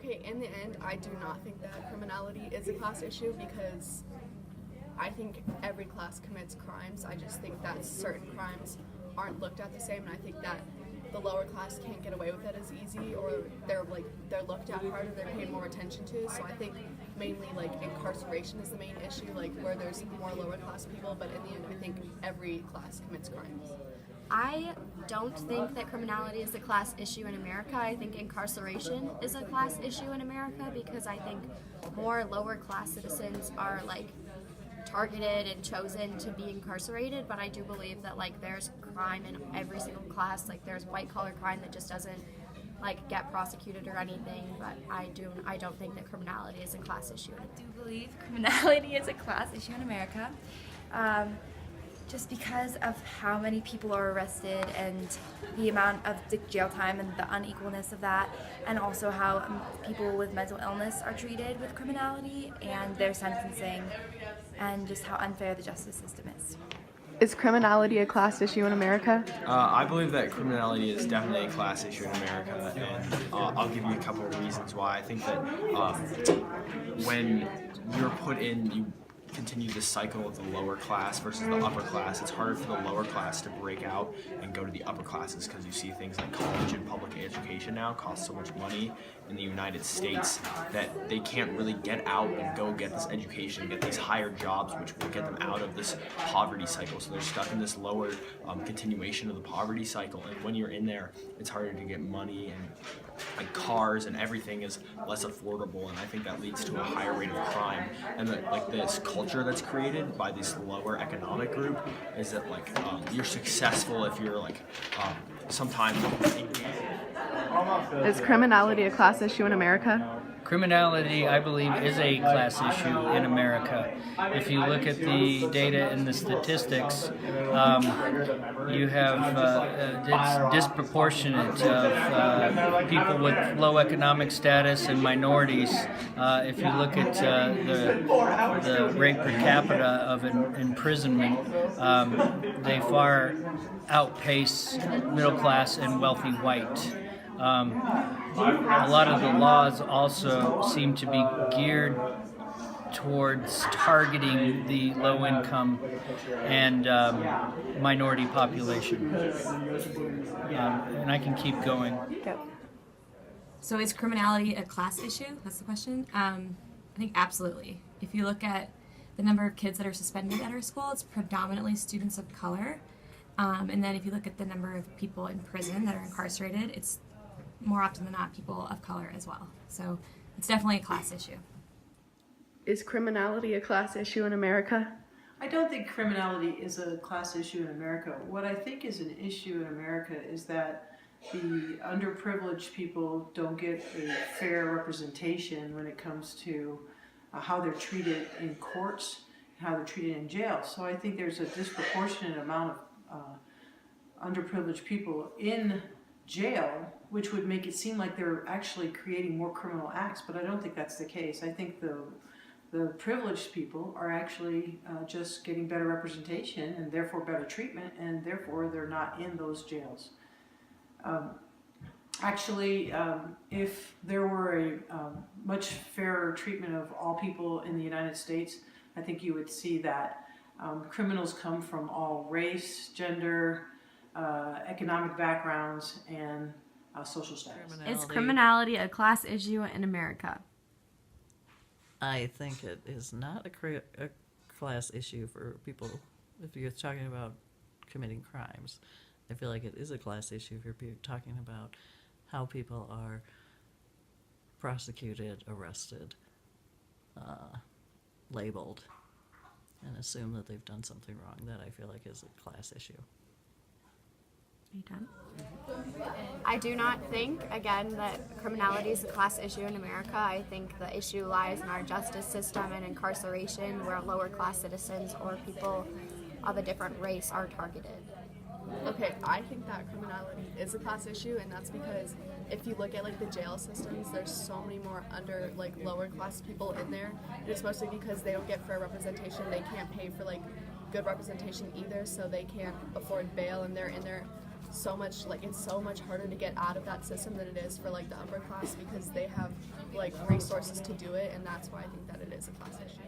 Okay, in the end, I do not think that criminality is a class issue because I think every class commits crimes. I just think that certain crimes aren't looked at the same, and I think that the lower class can't get away with it as easy, or they're looked at harder, they're paid more attention to. So I think mainly incarceration is the main issue, where there's more lower class people, but in the end I think every class commits crimes. I don't think that criminality is a class issue in America. I think incarceration is a class issue in America because I think more lower class citizens are targeted and chosen to be incarcerated, but I do believe that there's crime in every single class. There's white collar crime that just doesn't get prosecuted or anything, but I don't think that criminality is a class issue. I do believe criminality is a class issue in America. Just because of how many people are arrested and the amount of jail time and the unequalness of that, and also how people with mental illness are treated with criminality and their sentencing, and just how unfair the justice system is. Is criminality a class issue in America? I believe that criminality is definitely a class issue in America, and I'll give you a couple of reasons why. I think that when you're put in, you continue this cycle of the lower class versus the upper class. It's harder for the lower class to break out and go to the upper classes because you see things like college and public education now cost so much money in the United States that they can't really get out and go get this education, get these higher jobs, which will get them out of this poverty cycle. So they're stuck in this lower continuation of the poverty cycle. And when you're in there, it's harder to get money, and cars and everything is less affordable. And I think that leads to a higher rate of crime. And this culture that's created by this lower economic group is that you're successful if you're sometimes. Is criminality a class issue in America? Criminality, I believe, is a class issue in America. If you look at the data and the statistics, you have it's disproportionate of people with low economic status and minorities. If you look at the rate per capita of imprisonment, they far outpace middle class and wealthy white. A lot of the laws also seem to be geared towards targeting the low income and minority population. And I can keep going. So is criminality a class issue? That's the question. I think absolutely. If you look at the number of kids that are suspended at our school, it's predominantly students of color. And then if you look at the number of people in prison that are incarcerated, it's more often than not people of color as well. So it's definitely a class issue. Is criminality a class issue in America? I don't think criminality is a class issue in America. What I think is an issue in America is that the underprivileged people don't get a fair representation when it comes to how they're treated in courts, how they're treated in jail. So I think there's a disproportionate amount of underprivileged people in jail, which would make it seem like they're actually creating more criminal acts, but I don't think that's the case. I think the privileged people are actually just getting better representation and therefore better treatment, and therefore they're not in those jails. If there were a much fairer treatment of all people in the United States, I think you would see that criminals come from all race, gender, economic backgrounds, and social status. Is criminality a class issue in America? I think it is not a class issue for people. If you're talking about committing crimes, I feel like it is a class issue if you're talking about how people are prosecuted, arrested, labeled, and assume that they've done something wrong. That I feel like is a class issue. Are you done? I do not think, again, that criminality is a class issue in America. I think the issue lies in our justice system and incarceration, where lower class citizens or people of a different race are targeted. Okay, I think that criminality is a class issue, and that's because if you look at the jail systems, there's so many more lower class people in there, and it's mostly because they don't get fair representation. They can't pay for good representation either, so they can't afford bail, and they're in there so much like it's so much harder to get out of that system than it is for like the upper class because they have like resources to do it, and that's why I think that it is a class issue.